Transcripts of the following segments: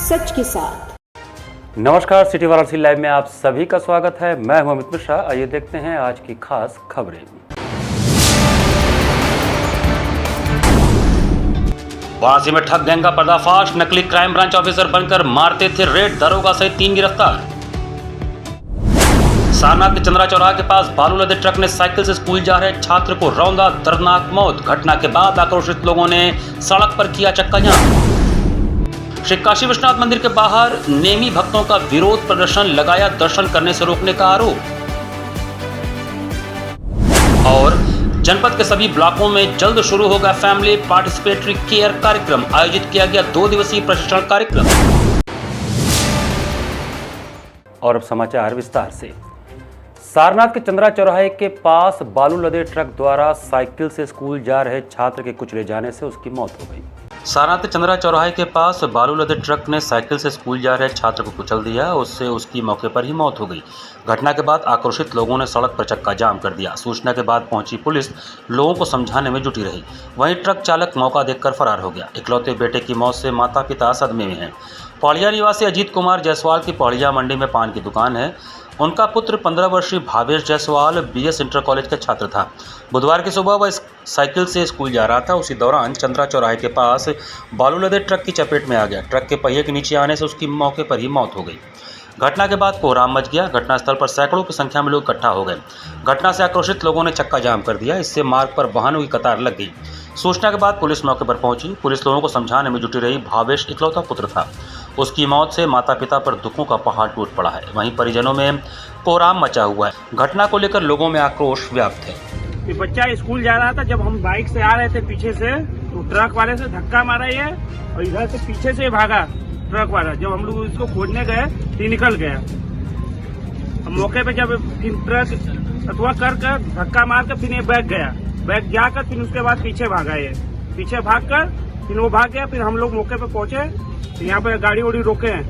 सच के साथ। नमस्कार, सिटी वाराणसी लाइव में आप सभी का स्वागत है। मैं हूं अमित मिश्रा। आइए देखते हैं आज की खास खबरें। वाराणसी में ठग गैंग का पर्दाफाश, नकली क्राइम ब्रांच ऑफिसर बनकर मारते थे रेड, दरोगा सहित 3 गिरफ्तार। सारनाथ के चंद्रा चौराहा के पास बालू लदे ट्रक ने साइकिल से स्कूल जा रहे छात्र को रौंदा, दर्दनाक मौत। घटना के बाद आक्रोशित लोगों ने सड़क पर किया चक्का जाम। श्री काशी विश्वनाथ मंदिर के बाहर नेमी भक्तों का विरोध प्रदर्शन, लगाया दर्शन करने से रोकने का आरोप। और जनपद के सभी ब्लॉकों में जल्द शुरू होगा फैमिली पार्टिसिपेटरी केयर कार्यक्रम। आयोजित किया गया 2 दिवसीय प्रशिक्षण कार्यक्रम। और अब समाचार विस्तार से। सारनाथ के चंद्रा चौराहे के पास बालू लदे ट्रक द्वारा साइकिल से स्कूल जा रहे छात्र के कुचले जाने से उसकी मौत हो गई। सारनाथ के चंद्रा चौराहे के पास बालू लदे ट्रक ने साइकिल से स्कूल जा रहे छात्र को कुचल दिया, उससे उसकी मौके पर ही मौत हो गई। घटना के बाद आक्रोशित लोगों ने सड़क पर चक्का जाम कर दिया। सूचना के बाद पहुंची पुलिस लोगों को समझाने में जुटी रही। वहीं ट्रक चालक मौका देखकर फरार हो गया। इकलौते बेटे की मौत से माता पिता सदमे में हैं। पौड़िया निवासी अजीत कुमार जायसवाल की पौड़िया मंडी में पान की दुकान है। उनका पुत्र 15 वर्षीय Bhavesh Jaiswal BS inter college का छात्र था। बुधवार की सुबह वह साइकिल से स्कूल जा रहा था। उसी दौरान चंद्रा चौराहे के पास बालू लदे ट्रक की चपेट में आ गया। ट्रक के पहिए के नीचे आने से उसकी मौके पर ही मौत हो गई। घटना के बाद कोहराम मच गया। घटनास्थल पर सैकड़ों की संख्या में लोग इकट्ठा हो गए। घटना से आक्रोशित लोगों ने चक्का जाम कर दिया। इससे मार्ग पर वाहनों की कतार लग गई। सूचना के बाद पुलिस मौके पर पहुंची। पुलिस लोगों को समझाने में जुटी रही। भावेश इकलौता पुत्र था। उसकी मौत से माता पिता पर दुखों का पहाड़ टूट पड़ा है। वहीं परिजनों में कोहराम मचा हुआ है। घटना को लेकर लोगों में आक्रोश व्याप्त है। ये बच्चा स्कूल जा रहा था, जब हम बाइक से आ रहे थे पीछे से, तो ट्रक वाले से धक्का मारा ये और इधर से पीछे से भागा ट्रक वाला। जब हम लोग इसको खोजने गए तो निकल गया। हम मौके पे जब फिर ट्रक अथवा कर धक्का मार कर फिर ये बैग जाकर फिर उसके बाद पीछे भागा। ये पीछे भाग कर फिर वो भाग गया। फिर हम लोग मौके पे पहुंचे, तो यहाँ पे गाड़ी वाड़ी रोके हैं।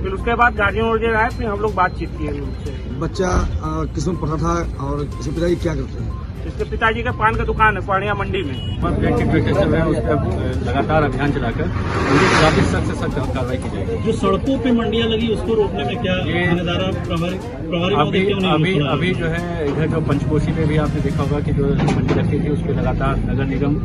फिर उसके बाद गाड़ियों वगैरह आए, फिर हम लोग बातचीत किए उनसे। बच्चा किसमें पढ़ा था और इसके पिताजी क्या करते हैं? इसके पिताजी का पान का दुकान है पौड़िया मंडी में। उस पर लगातार अभियान चलाकर उनके खिलाफ सख्त से सख्त कार्रवाई की जाएगी। जो सड़कों पे मंडियां लगी उसको रोकने में क्या अभी जो है इधर जो पंचकोशी में भी आपने देखा होगा कि जो मंडी रखी थी उस पर लगातार नगर निगम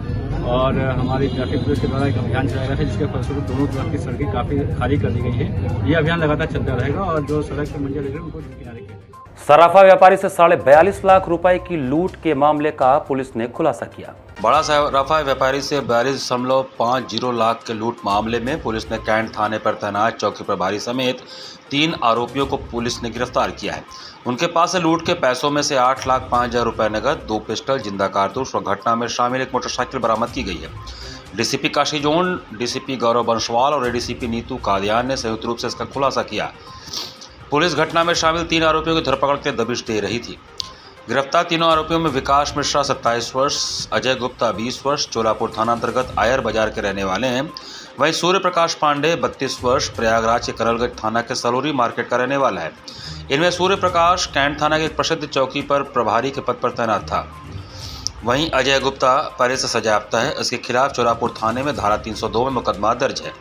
और हमारी ट्रैफिक पुलिस के द्वारा एक अभियान चलाया गया था, जिसके फलस्वरूप दोनों तरफ की सड़कें काफी खाली कर दी गई है। ये अभियान लगातार चलता रहेगा और जो सड़क पर मंडियां लग रही है उनको किनारे किया। सराफा व्यापारी से 42.5 लाख रुपए की लूट के मामले का पुलिस ने खुलासा किया। बड़ा सराफा व्यापारी से 42.50 लाख के लूट मामले में पुलिस ने कैंट थाने पर तैनात चौकी प्रभारी समेत 3 आरोपियों को पुलिस ने गिरफ्तार किया है। उनके पास से लूट के पैसों में से 8,05,000 रुपए नकद, 2 पिस्टल, जिंदा कारतूस और घटना में शामिल एक मोटरसाइकिल बरामद की गई है। डीसीपी काशी जोन, डीसीपी गौरव बंसवाल और एडीसीपी नीतू कादियान ने संयुक्त रूप से इसका खुलासा किया। पुलिस घटना में शामिल 3 आरोपियों की धरपकड़ के दबिश दे रही थी। गिरफ्तार तीनों आरोपियों में विकास मिश्रा 27 वर्ष, अजय गुप्ता 20 वर्ष, चोलापुर थाना अंतर्गत आयर बाजार के रहने वाले हैं। वहीं सूर्य प्रकाश पांडे 32 वर्ष, प्रयागराज के करलगंज थाना के सलोरी मार्केट का रहने वाला है। इनमें सूर्य प्रकाश कैंट थाना के एक प्रसिद्ध चौकी पर प्रभारी के पद पर तैनात था। वहीं अजय गुप्ता पहले से सजायाफ्ता है। इसके खिलाफ चोलापुर थाने में धारा 302 में मुकदमा दर्ज है।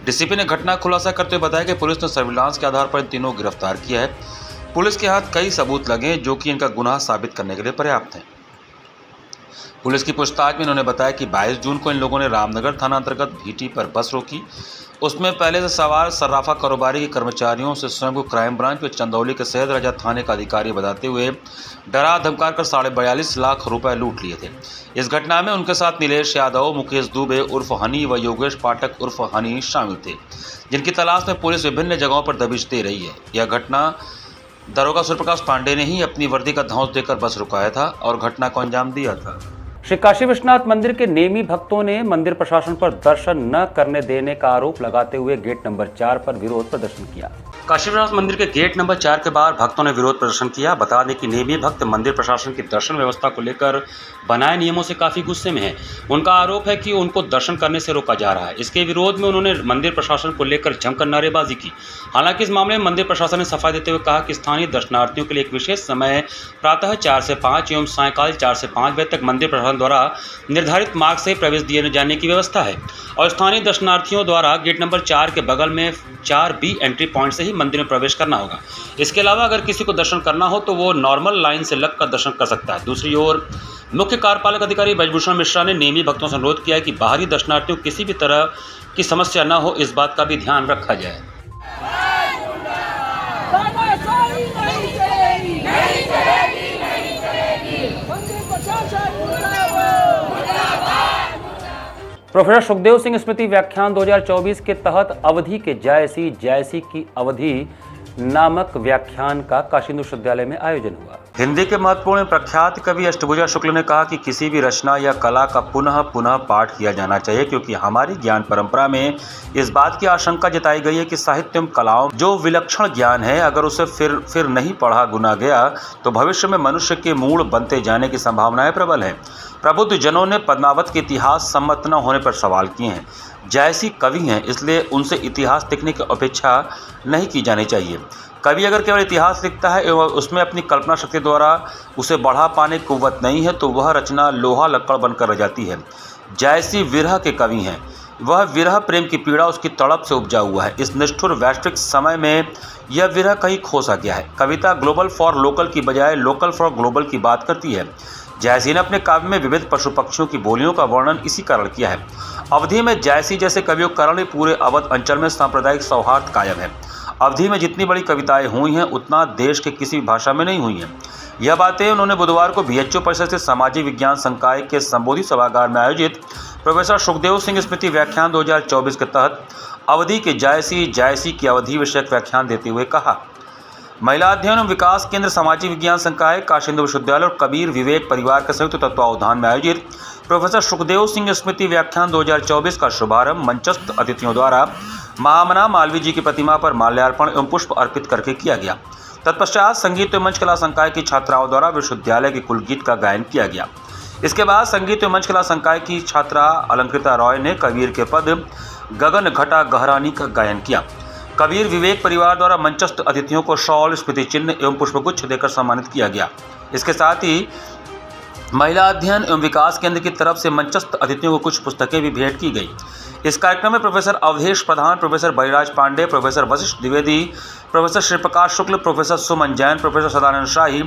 डीसीपी ने घटना का खुलासा करते हुए बताया कि पुलिस ने सर्विलांस के आधार पर इन तीनों को गिरफ्तार किया है। पुलिस के हाथ कई सबूत लगे जो कि इनका गुनाह साबित करने के लिए पर्याप्त हैं। पुलिस की पूछताछ में इन्होंने बताया कि 22 जून को इन लोगों ने रामनगर थाना अंतर्गत भीटी पर बस रोकी। उसमें पहले से सवार सर्राफा कारोबारी के कर्मचारियों से स्वयं को क्राइम ब्रांच में चंदौली के सैयद राजा थाने का अधिकारी बताते हुए डरा धमका कर 42.5 लाख रुपए लूट लिए थे। इस घटना में उनके साथ नीलेश यादव, मुकेश दुबे उर्फ हनी व योगेश पाठक उर्फ हनी शामिल थे, जिनकी तलाश में पुलिस विभिन्न जगहों पर दबिश दे रही है। यह घटना दरोगा सूर्यप्रकाश पांडे ने ही अपनी वर्दी का धौंस देकर बस रुकाया था और घटना को अंजाम दिया था। श्री काशी विश्वनाथ मंदिर के नेमी भक्तों ने मंदिर प्रशासन पर दर्शन न करने देने का आरोप लगाते हुए गेट नंबर 4 पर विरोध प्रदर्शन किया। काशी विश्वनाथ मंदिर के गेट नंबर 4 के बाहर भक्तों ने विरोध प्रदर्शन किया। बता दें कि नेमी भक्त मंदिर प्रशासन की दर्शन व्यवस्था को लेकर बनाए नियमों से काफ़ी गुस्से में हैं। उनका आरोप है कि उनको दर्शन करने से रोका जा रहा है। इसके विरोध में उन्होंने मंदिर प्रशासन को लेकर जमकर नारेबाजी की। हालांकि इस मामले में मंदिर प्रशासन ने सफाई देते हुए कहा कि स्थानीय दर्शनार्थियों के लिए एक विशेष समय प्रातः 4 से 5 एवं सायंकाल 4 से 5 बजे तक मंदिर प्रशासन द्वारा निर्धारित मार्ग से प्रवेश दिए जाने की व्यवस्था है और स्थानीय दर्शनार्थियों द्वारा गेट नंबर 4 के बगल में 4B एंट्री पॉइंट से ही मंदिर में प्रवेश करना होगा। इसके अलावा अगर किसी को दर्शन करना हो तो वो नॉर्मल लाइन से लगकर दर्शन कर सकता है। दूसरी ओर मुख्य कार्यपालक अधिकारी ब्रजभूषण मिश्रा ने नेमी भक्तों से अनुरोध किया है कि बाहरी दर्शनार्थियों को किसी भी तरह की समस्या न हो, इस बात का भी ध्यान रखा जाए। प्रोफेसर सुखदेव सिंह स्मृति व्याख्यान 2024 के तहत अवधि के जायसी की अवधि नामक व्याख्यान का काशी विश्वविद्यालय में आयोजन हुआ। हिंदी के महत्वपूर्ण प्रख्यात कवि अष्टभुजा शुक्ल ने कहा कि किसी भी रचना या कला का पुनः पाठ किया जाना चाहिए, क्योंकि हमारी ज्ञान परंपरा में इस बात की आशंका जताई गई है कि साहित्य एवं कलाओं जो विलक्षण ज्ञान है, अगर उसे फिर नहीं पढ़ा गुना गया तो भविष्य में मनुष्य के मूल बनते जाने की संभावनाएं प्रबल है। प्रबुद्ध जनों ने पद्मावत के इतिहास सम्मत न होने पर सवाल किए हैं। जायसी कवि हैं, इसलिए उनसे इतिहास लिखने की अपेक्षा नहीं की जानी चाहिए। कवि अगर केवल इतिहास लिखता है एवं उसमें अपनी कल्पना शक्ति द्वारा उसे बढ़ा पाने की कुव्वत नहीं है तो वह रचना लोहा लक्कड़ बनकर रह जाती है। जायसी विरह के कवि हैं। वह विरह प्रेम की पीड़ा उसकी तड़प से उपजा हुआ है। इस निष्ठुर वैश्विक समय में यह विरह कहीं खोसा गया है। कविता ग्लोबल फॉर लोकल की बजाय लोकल फॉर ग्लोबल की बात करती है। जायसी ने अपने काव्य में विविध पशु पक्षियों की बोलियों का वर्णन इसी कारण किया है। अवधि में जायसी जैसे कवियों के कारण पूरे अवध अंचल में सांप्रदायिक सौहार्द कायम है। अवधि में जितनी बड़ी कविताएं हुई हैं उतना देश के किसी भाषा में नहीं हुई हैं। यह बातें उन्होंने बुधवार को BHU परिसर से सामाजिक विज्ञान संकाय के संबोधित सभागार में आयोजित प्रोफेसर सुखदेव सिंह स्मृति व्याख्यान 2024 के तहत अवधि के जायसी की अवधि विषयक व्याख्यान देते हुए कहा। महिला अध्ययन एवं विकास केंद्र सामाजिक विज्ञान संकाय काशी विश्वविद्यालय और कबीर विवेक परिवार के संयुक्त तत्वावधान में आयोजित प्रोफेसर सुखदेव सिंह स्मृति व्याख्यान 2024 का शुभारंभ मंचस्थ अतिथियों द्वारा महामना मालवीय जी की प्रतिमा पर माल्यार्पण एवं पुष्प अर्पित करके किया गया। तत्पश्चात संगीत एवं मंच कला संकाय की छात्राओं द्वारा विश्वविद्यालय के कुल गीत का गायन किया गया। इसके बाद संगीत एवं मंच कला संकाय की छात्रा अलंकृता रॉय ने कबीर के पद गगन घटा गहरानी का गायन किया। कबीर विवेक परिवार द्वारा मंचस्थ अतिथियों को शॉल, स्मृति चिन्ह एवं पुष्पगुच्छ देकर सम्मानित किया गया। इसके साथ ही महिला अध्ययन एवं विकास केंद्र की तरफ से मंचस्थ अतिथियों को कुछ पुस्तकें भी भेंट की गई। इस कार्यक्रम में professor Awadhesh Pradhan, professor Baliraj Pandey, professor Vashishtha Dwivedi, professor Shriprakash Shukla, professor Suman Jain, professor Sadanand Shahi,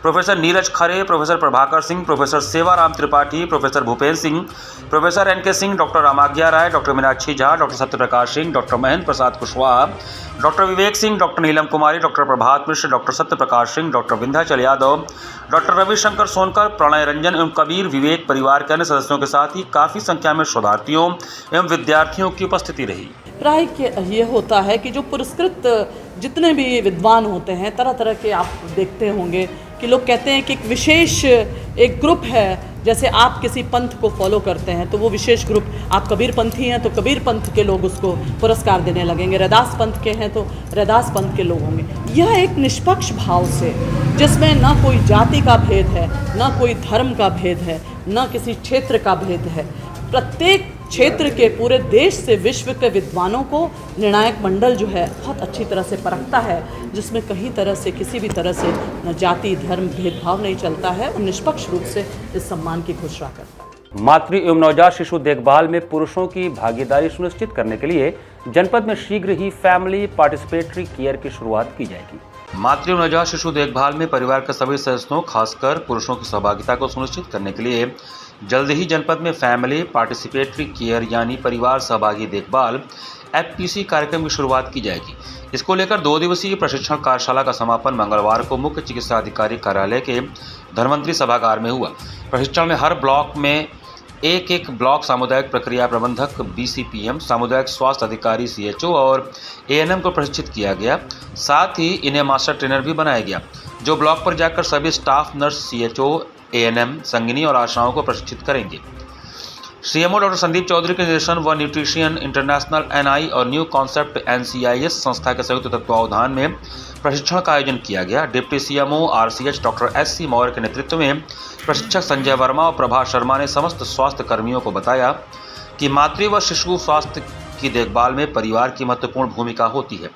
professor Neeraj Khare, professor Prabhakar Singh, professor Sevaram Tripathi, professor Bhupendra Singh, professor NK Singh, doctor Ramagya Rai, doctor Meenakshi Jha, doctor Satyaprakash Singh, doctor Mahendra Prasad Kushwaha, doctor Vivek Singh, doctor Neelam Kumari, doctor Prabhat Mishra, doctor Satyaprakash Singh, doctor Vindhyachal Yadav, doctor Ravishankar Sonkar, Pranay Ranjan एवं कबीर विवेक परिवार के अन्य सदस्यों के साथ ही काफ़ी संख्या में शोधार्थियों एवं विद्यार्थियों की उपस्थिति रही। प्राय ये होता है कि जो पुरस्कृत जितने भी विद्वान होते हैं, तरह तरह के आप देखते होंगे कि लोग कहते हैं कि एक विशेष एक ग्रुप है। जैसे आप किसी पंथ को फॉलो करते हैं तो वो विशेष ग्रुप, आप कबीर पंथी हैं तो कबीर पंथ के लोग उसको पुरस्कार देने लगेंगे, रैदास पंथ के हैं तो रैदास पंथ के लोग होंगे। यह एक निष्पक्ष भाव से, जिसमें ना कोई जाति का भेद है, ना कोई धर्म का भेद है, ना किसी क्षेत्र का भेद है, प्रत्येक क्षेत्र के पूरे देश से विश्व के विद्वानों को निर्णायक मंडल जो है बहुत अच्छी तरह से परखता है, जिसमें कहीं तरह से किसी भी तरह से न जाति धर्म भेदभाव नहीं चलता है और निष्पक्ष रूप से इस सम्मान की घोषणा करता है। मातृ एवं नवजात शिशु देखभाल में पुरुषों की भागीदारी सुनिश्चित करने के लिए जनपद में शीघ्र ही फैमिली पार्टिसिपेटरी केयर की शुरुआत की जाएगी। मातृ एवं नवजात शिशु देखभाल में परिवार के सभी सदस्यों, खासकर पुरुषों की सहभागिता को सुनिश्चित करने के लिए जल्द ही जनपद में फैमिली पार्टिसिपेटरी केयर यानी परिवार सहभागी देखभाल FPC कार्यक्रम की शुरुआत की जाएगी। इसको लेकर 2 दिवसीय प्रशिक्षण कार्यशाला का समापन मंगलवार को मुख्य चिकित्सा अधिकारी कार्यालय के धन्वंतरी सभागार में हुआ। प्रशिक्षण में हर ब्लॉक में एक ब्लॉक सामुदायिक प्रक्रिया प्रबंधक BCPM, सामुदायिक स्वास्थ्य अधिकारी CHO और ANM को प्रशिक्षित किया गया। साथ ही इन्हें मास्टर ट्रेनर भी बनाया गया, जो ब्लॉक पर जाकर सभी स्टाफ नर्स, CHO, ANM, संगिनी और आशाओं को प्रशिक्षित करेंगे। सीएमओ डॉक्टर संदीप चौधरी के निर्देशन व न्यूट्रिशन इंटरनेशनल एनआई और न्यू कॉन्सेप्ट एनसीआईएस संस्था के संयुक्त तत्वावधान में प्रशिक्षण का आयोजन किया गया। Deputy CMO RCH doctor SC Maurya के नेतृत्व में प्रशिक्षक संजय वर्मा और प्रभा शर्मा ने समस्त स्वास्थ्य कर्मियों को बताया कि मातृ व शिशु स्वास्थ्य की देखभाल में परिवार की महत्वपूर्ण भूमिका होती है।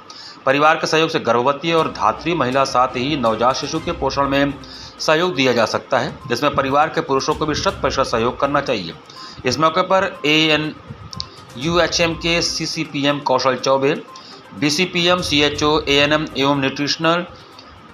परिवार के सहयोग से गर्भवती और धात्री महिला साथ ही नवजात शिशु के पोषण में सहयोग दिया जा सकता है, जिसमें परिवार के पुरुषों को भी 100% सहयोग करना चाहिए। इस मौके पर ANUHM के CCPM कौशल चौबे, BCPM, CHO, ANM एवं न्यूट्रिशनल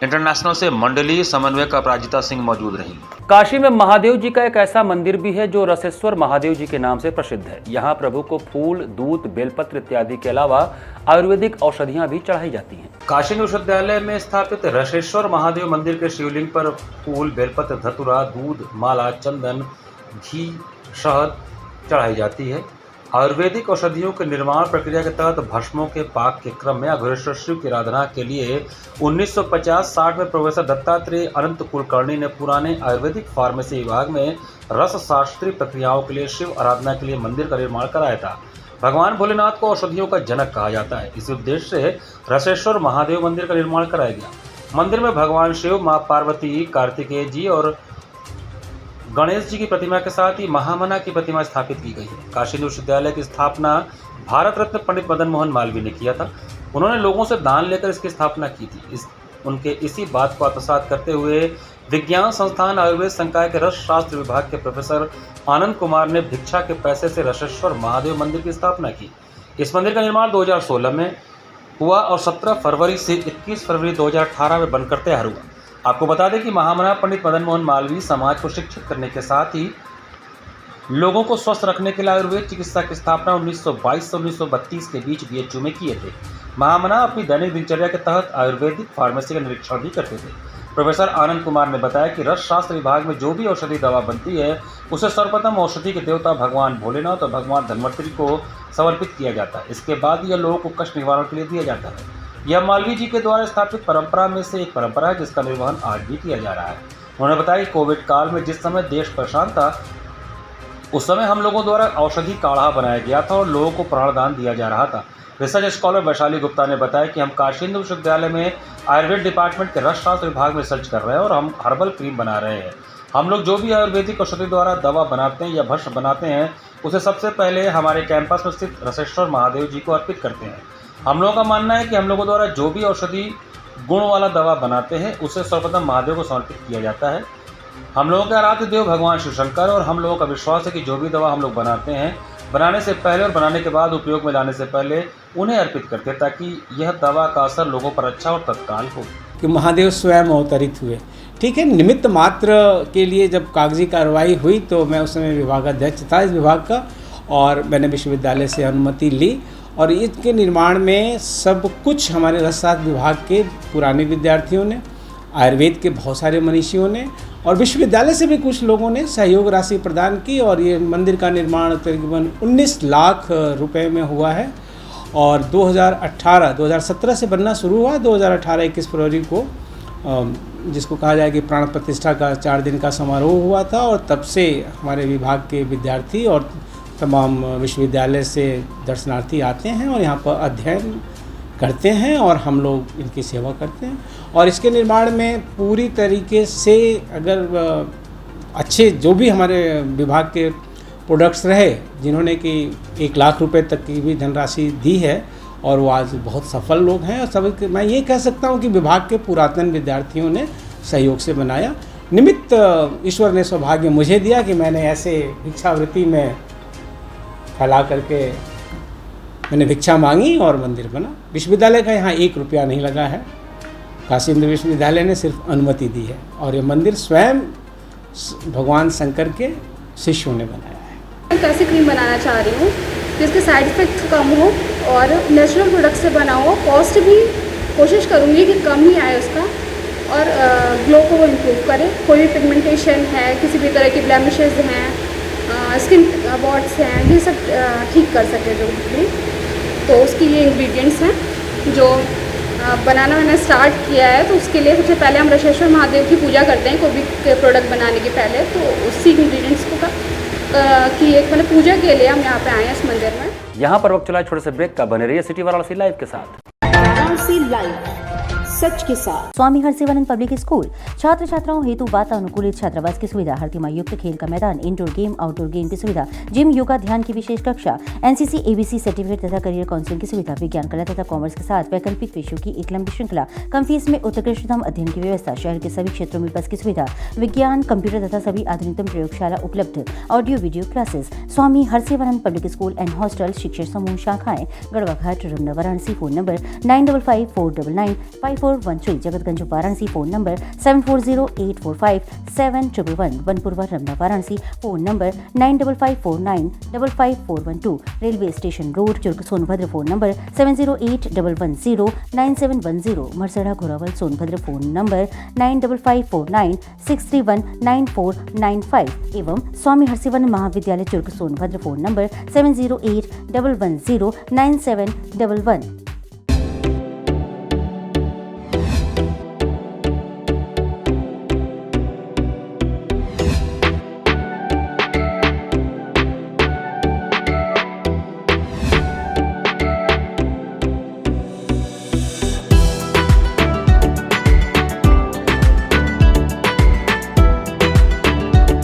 इंटरनेशनल से मंडलीय समन्वयक अपराजिता सिंह मौजूद रहीं। काशी में महादेव जी का एक ऐसा मंदिर भी है जो रसेश्वर महादेव जी के नाम से प्रसिद्ध है। यहाँ प्रभु को फूल, दूध, बेलपत्र इत्यादि के अलावा आयुर्वेदिक औषधियाँ भी चढ़ाई जाती हैं। काशी विश्वविद्यालय में स्थापित रसेश्वर महादेव मंदिर के शिवलिंग पर फूल, बेलपत्र, धतूरा, दूध, माला, चंदन, घी, शहद चढ़ाई जाती है। आयुर्वेदिक औषधियों के निर्माण प्रक्रिया के तहत भस्मों के पाक के क्रम में अघोरेश्वर शिव की आराधना के लिए 1950-60 में प्रोफेसर दत्तात्रेय अनंत कुलकर्णी ने पुराने आयुर्वेदिक फार्मेसी विभाग में रस शास्त्रीय प्रक्रियाओं के लिए शिव आराधना के लिए मंदिर का निर्माण कराया था। भगवान भोलेनाथ को औषधियों का जनक कहा जाता है। इस उद्देश्य से रसेश्वर महादेव मंदिर का निर्माण कराया गया। मंदिर में भगवान शिव, माँ पार्वती, कार्तिकेय जी और गणेश जी की प्रतिमा के साथ ही महामना की प्रतिमा स्थापित की गई है। काशी विश्वविद्यालय की स्थापना भारत रत्न पंडित मदन मोहन मालवीय ने किया था। उन्होंने लोगों से दान लेकर इसकी स्थापना की थी। उनके इसी बात को आत्मसात करते हुए विज्ञान संस्थान आयुर्वेद संकाय के रस शास्त्र विभाग के प्रोफेसर आनंद कुमार ने भिक्षा के पैसे से रसेश्वर महादेव मंदिर की स्थापना की। इस मंदिर का निर्माण 2016 में हुआ और 17 फरवरी से 21 फरवरी 2018 में बनकर तैयार हुआ। आपको बता दें कि महामना पंडित मदन मोहन मालवीय समाज को शिक्षित करने के साथ ही लोगों को स्वस्थ रखने के लिए आयुर्वेद चिकित्सा की स्थापना 1922 से 1932 के बीच BHU में किए थे। महामना अपनी दैनिक दिनचर्या के तहत आयुर्वेदिक फार्मेसी का निरीक्षण भी करते थे। प्रोफेसर आनंद कुमार ने बताया कि रस शास्त्र विभाग में जो भी औषधि दवा बनती है उसे सर्वप्रथम औषधि के देवता भगवान भोलेनाथ और भगवान धन्वंतरी को समर्पित किया जाता है। इसके बाद यह लोगों को कष्ट निवारण के लिए दिया जाता है। यह मालवीय जी के द्वारा स्थापित परंपरा में से एक परंपरा है जिसका निर्वहन आज भी किया जा रहा है। उन्होंने बताया कि कोविड काल में जिस समय देश परेशान था उस समय हम लोगों द्वारा औषधि काढ़ा बनाया गया था और लोगों को प्राणदान दिया जा रहा था। रिसर्च स्कॉलर वैशाली गुप्ता ने बताया कि हम काशी हिंदू विश्वविद्यालय में आयुर्वेद डिपार्टमेंट के रस शास्त्र विभाग में रिसर्च कर रहे हैं और हम हर्बल क्रीम बना रहे हैं। हम लोग जो भी आयुर्वेदिक औषधि द्वारा दवा बनाते हैं या भस्म बनाते हैं उसे सबसे पहले हमारे कैंपस में स्थित रसेश्वर महादेव जी को अर्पित करते हैं। हम लोगों का मानना है कि हम लोगों द्वारा जो भी औषधि गुण वाला दवा बनाते हैं उसे सर्वप्रथम महादेव को समर्पित किया जाता है। हम लोगों के आराध्य देव भगवान शिव शंकर और हम लोगों का विश्वास है कि जो भी दवा हम लोग बनाते हैं बनाने से पहले और बनाने के बाद उपयोग में लाने से पहले उन्हें अर्पित करते हैं ताकि यह दवा का असर लोगों पर अच्छा और तत्काल हो। कि महादेव स्वयं अवतरित हुए, ठीक है। निमित्त मात्र के लिए जब कागजी कार्रवाई हुई तो मैं उस समय विभागाध्यक्ष था इस विभाग का और मैंने विश्वविद्यालय से अनुमति ली और इसके निर्माण में सब कुछ हमारे रसशास्त्र विभाग के पुराने विद्यार्थियों ने, आयुर्वेद के बहुत सारे मनीषियों ने और विश्वविद्यालय से भी कुछ लोगों ने सहयोग राशि प्रदान की और ये मंदिर का निर्माण तकरीबन 19 लाख रुपए में हुआ है और 2017 से बनना शुरू हुआ। 2018 21 फरवरी को जिसको कहा जाए कि प्राण प्रतिष्ठा का 4 दिन का समारोह हुआ था और तब से हमारे विभाग के विद्यार्थी और तमाम विश्वविद्यालय से दर्शनार्थी आते हैं और यहाँ पर अध्ययन करते हैं और हम लोग इनकी सेवा करते हैं। और इसके निर्माण में पूरी तरीके से अगर अच्छे जो भी हमारे विभाग के प्रोडक्ट्स रहे जिन्होंने कि 1 लाख रुपए तक की भी धनराशि दी है और वो आज बहुत सफल लोग हैं और सभी मैं ये कह सकता हूँ कि विभाग के पुरातन विद्यार्थियों ने सहयोग से बनाया। निमित्त ईश्वर ने सौभाग्य मुझे दिया कि मैंने ऐसे भिक्षावृत्ति में फैला करके मैंने भिक्षा मांगी और मंदिर बना। विश्वविद्यालय का यहाँ 1 रुपया नहीं लगा है। काशी हिंदू विश्वविद्यालय ने सिर्फ अनुमति दी है और ये मंदिर स्वयं भगवान शंकर के शिष्यों ने बनाया है। मैं कैसे क्रीम बनाना चाह रही हूँ जिसके साइड इफेक्ट कम हो और नेचुरल प्रोडक्ट से बना हो। कॉस्ट भी कोशिश करूँगी कि कम ही आए उसका और ग्लो को वो इम्प्रूव करे। कोई भी पिगमेंटेशन है, किसी भी तरह की ब्लेमिशेस हैं, स्किन वॉट्स हैं, ये सब ठीक कर सके जो भी। तो उसकी ये इंग्रेडिएंट्स हैं जो बनाना मैंने स्टार्ट किया है। तो उसके लिए सबसे पहले हम रसेश्वर महादेव की पूजा करते हैं कोई भी प्रोडक्ट बनाने के पहले। तो उसी इंग्रेडिएंट्स को की एक मतलब पूजा के लिए हम यहाँ पे आए हैं इस मंदिर में। यहाँ पर वक्त चला छोटे से ब्रेक का, बने रहिए सिटी वाराणसी लाइव के साथ। वाराणसी लाइव सच के साथ। स्वामी हरसिवानंद पब्लिक स्कूल छात्र छात्राओं हेतु वातानुकूलित छात्रावास की सुविधा, हर तिमाही युक्त खेल का मैदान, इंडोर गेम आउटडोर गेम की सुविधा, जिम, योगा, ध्यान की विशेष कक्षा, एनसीसी एबीसी सर्टिफिकेट तथा करियर काउंसलिंग की सुविधा, विज्ञान कला तथा कॉमर्स के साथ वैकल्पिक विषयों की एक लंबी श्रृंखला, कम फीस में उत्कृष्टतम अध्ययन की व्यवस्था, शहर के सभी क्षेत्रों में बस की सुविधा, विज्ञान, कंप्यूटर तथा सभी आधुनिकतम प्रयोगशाला उपलब्ध, audio video classes. Swami Harsivanand public school and hostel, शिक्षण समूह, शाखाएं Garhwa Ghat, Ramna, Varanasi. Phone number 9554995413, Jagatganj Varanasi. Phone number 7408457111, Banpurwa Ramna Varanasi. Phone number 9554955412, railway station road Churk Sonbhadra. Phone number 7081109710, Marsara Ghorawal Sonbhadra. Phone number 955496319495 एवं स्वामी हरसिवानंद महाविद्यालय चुर्क सोनभद्र। Phone number 7081109711।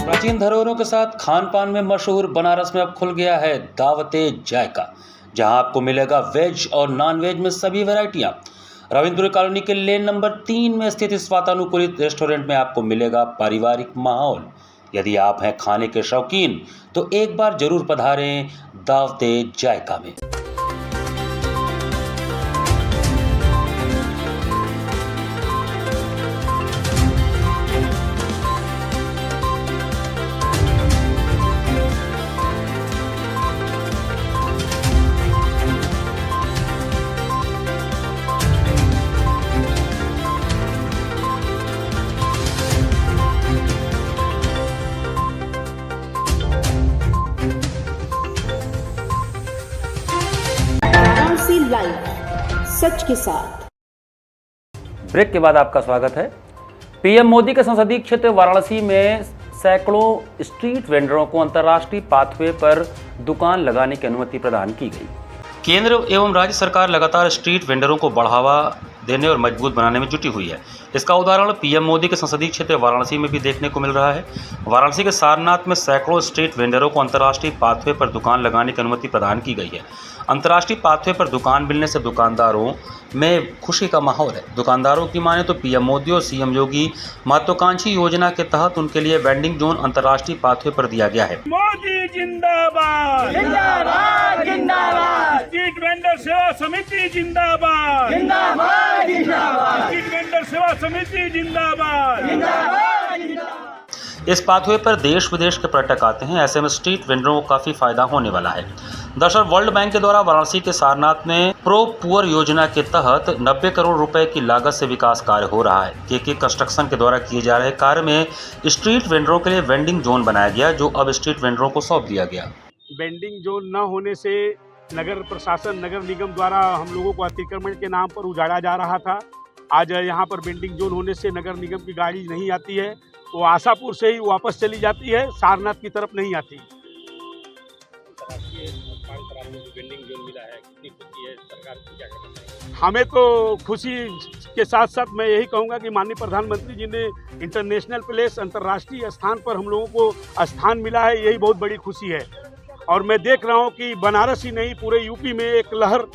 प्राचीन धरोहरों के साथ खान पान में मशहूर बनारस में अब खुल गया है दावते जायका, जहां आपको मिलेगा वेज और नॉन वेज में सभी वैरायटियां। रविंद्रपुरी कॉलोनी के लेन नंबर 3 में स्थित इस वातानुकूलित रेस्टोरेंट में आपको मिलेगा पारिवारिक माहौल। यदि आप हैं खाने के शौकीन तो एक बार जरूर पधारें दावते जायका में। वाराणसी लाइव सच के साथ। ब्रेक के बाद आपका स्वागत है। पीएम मोदी के संसदीय क्षेत्र वाराणसी में सैकड़ों स्ट्रीट वेंडरों को अंतर्राष्ट्रीय पाथवे पर दुकान लगाने की अनुमति प्रदान की गई। केंद्र एवं राज्य सरकार लगातार स्ट्रीट वेंडरों को बढ़ावा देने और मजबूत बनाने में जुटी हुई है। इसका उदाहरण पीएम मोदी के संसदीय क्षेत्र वाराणसी में भी देखने को मिल रहा है। वाराणसी के सारनाथ में सैकड़ों स्ट्रीट वेंडरों को अंतर्राष्ट्रीय पाथवे पर दुकान लगाने की अनुमति प्रदान की गई है। अंतर्राष्ट्रीय पाथवे पर दुकान मिलने से दुकानदारों में खुशी का माहौल है। दुकानदारों की माने तो पीएम मोदी और सीएम योगी महत्वाकांक्षी योजना के तहत उनके लिए वेंडिंग जोन अंतर्राष्ट्रीय पाथवे पर दिया गया है। मोदी जिंदाबाद जिंदाबाद जिंदाबाद, स्ट्रीट वेंडर सेवा समिति जिंदाबाद जिंदाबाद जिंदाबाद, स्ट्रीट वेंडर सेवा समिति जिंदाबाद जिंदाबाद जिंदाबाद। इस पाथवे पर देश विदेश के पर्यटक आते हैं, ऐसे में स्ट्रीट वेंडरों को काफ़ी फायदा होने वाला है। दरअसल वर्ल्ड बैंक के द्वारा वाराणसी के सारनाथ में प्रो पुअर योजना के तहत 90 करोड़ रुपए की लागत से विकास कार्य हो रहा है। केके कंस्ट्रक्शन के द्वारा किए जा रहे कार्य में स्ट्रीट वेंडरों के लिए वेंडिंग जोन बनाया गया, जो अब स्ट्रीट वेंडरों को सौंप दिया गया। वेंडिंग जोन न होने से नगर प्रशासन, नगर निगम द्वारा हम लोगों को अतिक्रमण के नाम पर उजाड़ा जा रहा था। आज यहाँ पर वेंडिंग जोन होने से नगर निगम की गाड़ी नहीं आती है, वो आशापुर से ही वापस चली जाती है, सारनाथ की तरफ नहीं आती। हमें तो खुशी के साथ साथ मैं यही कहूँगा कि माननीय प्रधानमंत्री जी ने इंटरनेशनल प्लेस, अंतर्राष्ट्रीय स्थान पर हम लोगों को स्थान मिला है, यही बहुत बड़ी खुशी है। और मैं देख रहा हूँ कि बनारस ही नहीं, पूरे यूपी में एक लहर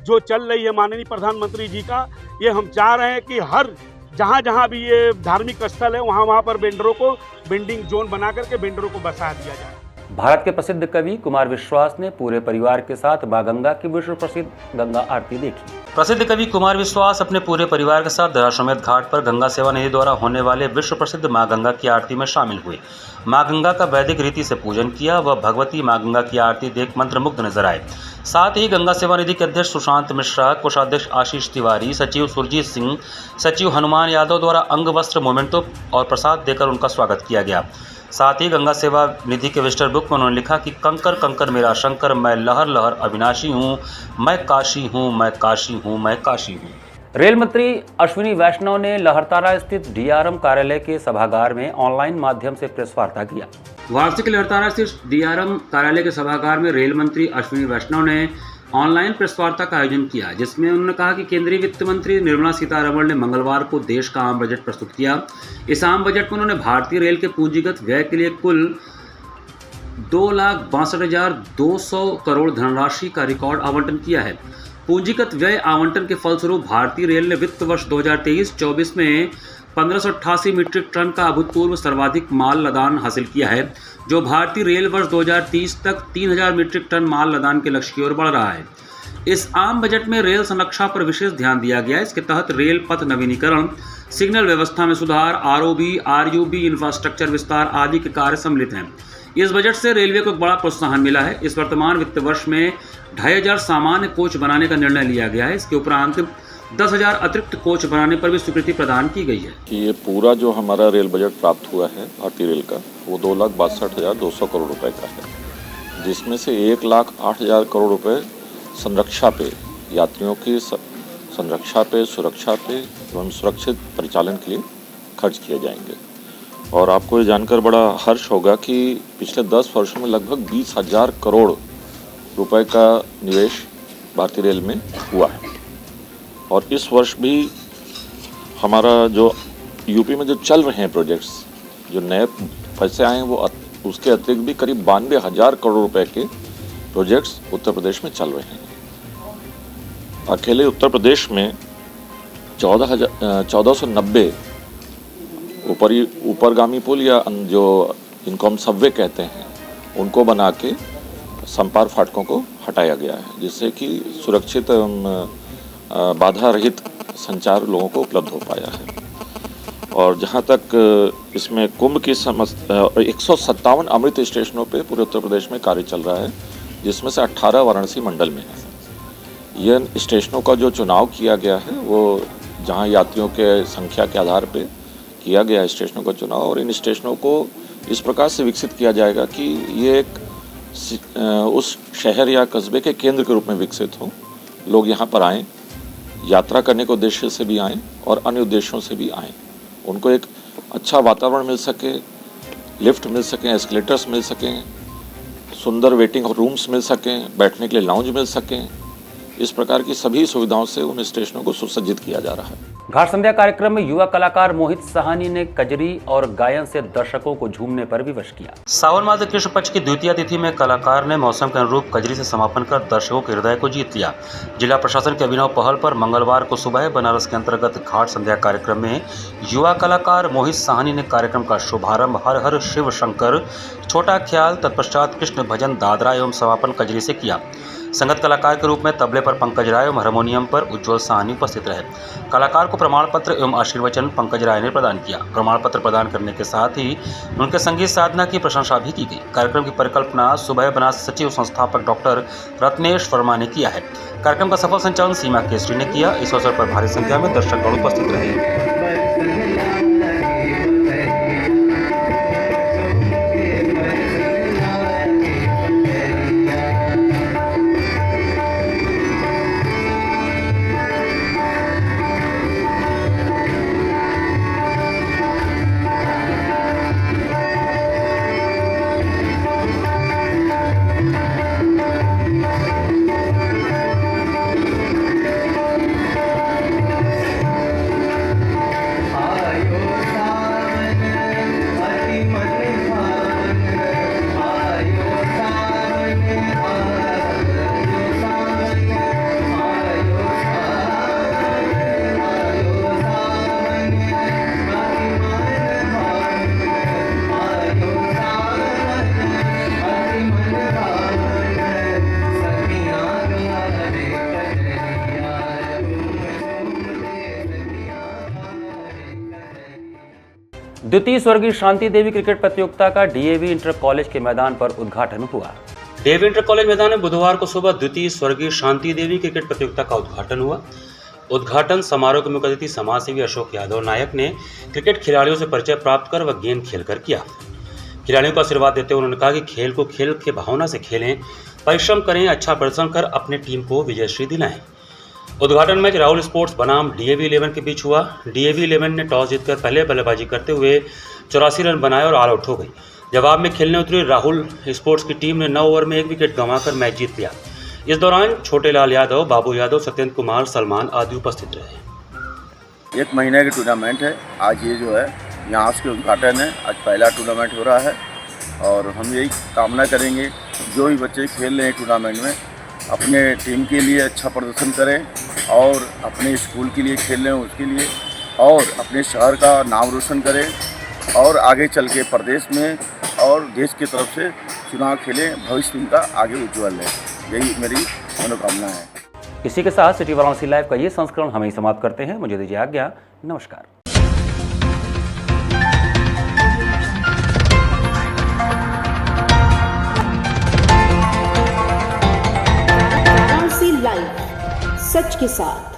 जो चल रही है माननीय प्रधानमंत्री जी का, ये हम चाह रहे हैं कि हर जहाँ जहाँ भी ये धार्मिक स्थल है वहाँ पर वेंडरों को वेंडिंग जोन बना करके वेंडरों को बसा दिया जाए। भारत के प्रसिद्ध कवि कुमार विश्वास ने पूरे परिवार के साथ मां गंगा की विश्व प्रसिद्ध गंगा आरती देखी। प्रसिद्ध कवि कुमार विश्वास अपने पूरे परिवार के साथ दशाश्वमेध घाट पर गंगा सेवा निधि द्वारा होने वाले विश्व प्रसिद्ध मां गंगा की आरती में शामिल हुए। मां गंगा का वैदिक रीति से पूजन किया व भगवती मां गंगा की आरती देख मंत्रमुग्ध नजर आए। साथ ही गंगा सेवा निधि के अध्यक्ष सुशांत मिश्रा, कोषाध्यक्ष आशीष तिवारी, सचिव सुरजीत सिंह, सचिव हनुमान यादव द्वारा अंग वस्त्र मोमेंटो और प्रसाद देकर उनका स्वागत किया गया। साथ ही गंगा सेवा निधि के विजिटर बुक में उन्होंने लिखा कि कंकर कंकर मेरा शंकर, मैं लहर लहर अविनाशी हूँ, मैं काशी हूँ, मैं काशी हूँ, मैं काशी हूँ। रेल मंत्री अश्विनी वैष्णव ने लहरतारा स्थित डीआरएम कार्यालय के सभागार में ऑनलाइन माध्यम से प्रेस वार्ता किया। वार्षिक लहरतारा स्थित डीआरएम कार्यालय के सभागार में रेल मंत्री अश्विनी वैष्णव ने ऑनलाइन प्रेस वार्ता का आयोजन किया, जिसमें उन्होंने कहा कि केंद्रीय वित्त मंत्री निर्मला सीतारमण ने मंगलवार को देश का आम बजट प्रस्तुत किया। इस आम बजट में उन्होंने भारतीय रेल के पूंजीगत व्यय के लिए कुल 2,62,200 करोड़ धनराशि का रिकॉर्ड आवंटन किया है। पूंजीगत व्यय आवंटन के फलस्वरूप भारतीय रेल ने वित्त वर्ष 2023-24 में 1588 मीट्रिक टन का अभूतपूर्व सर्वाधिक माल लदान हासिल किया है, जो भारतीय रेल वर्ष 2030 तक 3000 मीट्रिक टन माल लदान के लक्ष्य की ओर बढ़ रहा है। इस आम बजट में रेल संरक्षा पर विशेष ध्यान दिया गया है। इसके तहत रेल पथ नवीनीकरण, सिग्नल व्यवस्था में सुधार, आरओबी, आरयूबी, इंफ्रास्ट्रक्चर विस्तार आदि के कार्य सम्मिलित हैं। इस बजट से रेलवे को एक बड़ा प्रोत्साहन मिला है। इस वर्तमान वित्त वर्ष में 2500 सामान्य कोच बनाने का निर्णय लिया गया है। इसके उपरांत 10,000 अतिरिक्त कोच बनाने पर भी स्वीकृति प्रदान की गई है। ये पूरा जो हमारा रेल बजट प्राप्त हुआ है भारतीय रेल का, वो 2,62,200 करोड़ रुपए का है, जिसमें से 1,08,000 करोड़ रुपए संरक्षा पे, यात्रियों की संरक्षा पे, सुरक्षा पे एवं सुरक्षित परिचालन के लिए खर्च किए जाएंगे। और आपको ये जानकर बड़ा हर्ष होगा कि पिछले 10 वर्षों में लगभग 20,000 करोड़ रुपए का निवेश भारतीय रेल में हुआ है। और इस वर्ष भी हमारा जो यूपी में जो चल रहे हैं प्रोजेक्ट्स, जो नए पैसे आए हैं, वो उसके अतिरिक्त भी करीब 92,000 करोड़ रुपए के प्रोजेक्ट्स उत्तर प्रदेश में चल रहे हैं। अकेले उत्तर प्रदेश में 1490 ऊपरगामी पुल या जो इनको हम सबवे कहते हैं, उनको बना के संपार फाटकों को हटाया गया है, जिससे कि सुरक्षित एवं बाधा रहित संचार लोगों को उपलब्ध हो पाया है। और जहाँ तक इसमें कुंभ की 157 अमृत स्टेशनों पे पूरे उत्तर प्रदेश में कार्य चल रहा है, जिसमें से 18 वाराणसी मंडल में है। यह स्टेशनों का जो चुनाव किया गया है, वो जहाँ यात्रियों के संख्या के आधार पे किया गया है स्टेशनों का चुनाव, और इन स्टेशनों को इस प्रकार से विकसित किया जाएगा कि ये एक उस शहर या कस्बे के केंद्र के रूप में विकसित हो। लोग यहाँ पर आएँ, यात्रा करने के उद्देश्य से भी आएँ और अन्य उद्देश्यों से भी आएँ। उनको एक अच्छा वातावरण मिल सके, लिफ्ट मिल सकें, एस्केलेटर्स मिल सकें, सुंदर वेटिंग रूम्स मिल सकें, बैठने के लिए लाउंज मिल सकें। इस प्रकार की सभी सुविधाओं से उन स्टेशनों को सुसज्जित किया जा रहा है। घाट संध्या कार्यक्रम में युवा कलाकार मोहित साहनी ने कजरी और गायन से दर्शकों को झूमने पर विवश किया। सावन मास कृष्ण पक्ष की द्वितीय तिथि में कलाकार ने मौसम के अनुरूप कजरी से समापन कर दर्शकों के हृदय को जीत लिया। जिला प्रशासन के अभिनव पहल पर मंगलवार को सुबह बनारस के अंतर्गत घाट संध्या कार्यक्रम में युवा कलाकार मोहित साहनी ने कार्यक्रम का शुभारंभ हर हर शिव शंकर, छोटा ख्याल, तत्पश्चात कृष्ण भजन, दादरा एवं समापन कजरी से किया। संगत कलाकार के रूप में तबले पर पंकज राय एवं हारमोनियम पर उज्ज्वल साहनी उपस्थित रहे। कलाकार को प्रमाण पत्र एवं आशीर्वचन पंकज राय ने प्रदान किया। प्रमाण पत्र प्रदान करने के साथ ही उनके संगीत साधना की प्रशंसा भी की गई। कार्यक्रम की परिकल्पना सुबह बनास सचिव संस्थापक डॉक्टर रत्नेश वर्मा ने किया है। कार्यक्रम का सफल संचालन सीमा केसरी ने किया। इस अवसर पर भारी संख्या में दर्शकगण उपस्थित रहे। द्वितीय स्वर्गीय शांति देवी क्रिकेट प्रतियोगिता का डीएवी इंटर कॉलेज के मैदान पर उद्घाटन हुआ। डीएवी इंटर कॉलेज मैदान में बुधवार को सुबह द्वितीय स्वर्गीय शांति देवी क्रिकेट प्रतियोगिता का उद्घाटन हुआ। उद्घाटन समारोह के मुख्य अतिथि समाज सेवी अशोक यादव नायक ने क्रिकेट खिलाड़ियों से परिचय प्राप्त कर व गेंद खेलकर किया। खिलाड़ियों को आशीर्वाद देते हुए उन्होंने कहा कि खेल को खेल के भावना से खेलें, परिश्रम करें, अच्छा प्रदर्शन कर अपने टीम को विजयश्री दिलाएं। उद्घाटन मैच राहुल स्पोर्ट्स बनाम डीएवी 11 के बीच हुआ। डीएवी 11 ने टॉस जीतकर पहले बल्लेबाजी करते हुए 84 रन बनाए और ऑल आउट हो गई। जवाब में खेलने उतरी राहुल स्पोर्ट्स की टीम ने 9 ओवर में 1 विकेट गंवाकर मैच जीत लिया। इस दौरान छोटेलाल यादव, बाबू यादव, सत्येंद्र कुमार, सलमान आदि उपस्थित रहे। 1 महीने की टूर्नामेंट है। आज ये जो है यहाँ उसके उद्घाटन है। आज पहला टूर्नामेंट हो रहा है और हम यही कामना करेंगे जो भी बच्चे खेल रहे हैं टूर्नामेंट में अपने टीम के लिए अच्छा प्रदर्शन करें और अपने स्कूल के लिए खेल रहे हैं उसके लिए और अपने शहर का नाम रोशन करें और आगे चल के प्रदेश में और देश की तरफ से चुनाव खेलें, भविष्य उनका आगे उज्ज्वल है। यही मेरी मनोकामना है। इसी के साथ सिटी वाराणसी लाइव का ये संस्करण हम ही समाप्त करते हैं। मुझे दीजिए आज्ञा। नमस्कार। वाराणसी लाइव, सच के साथ।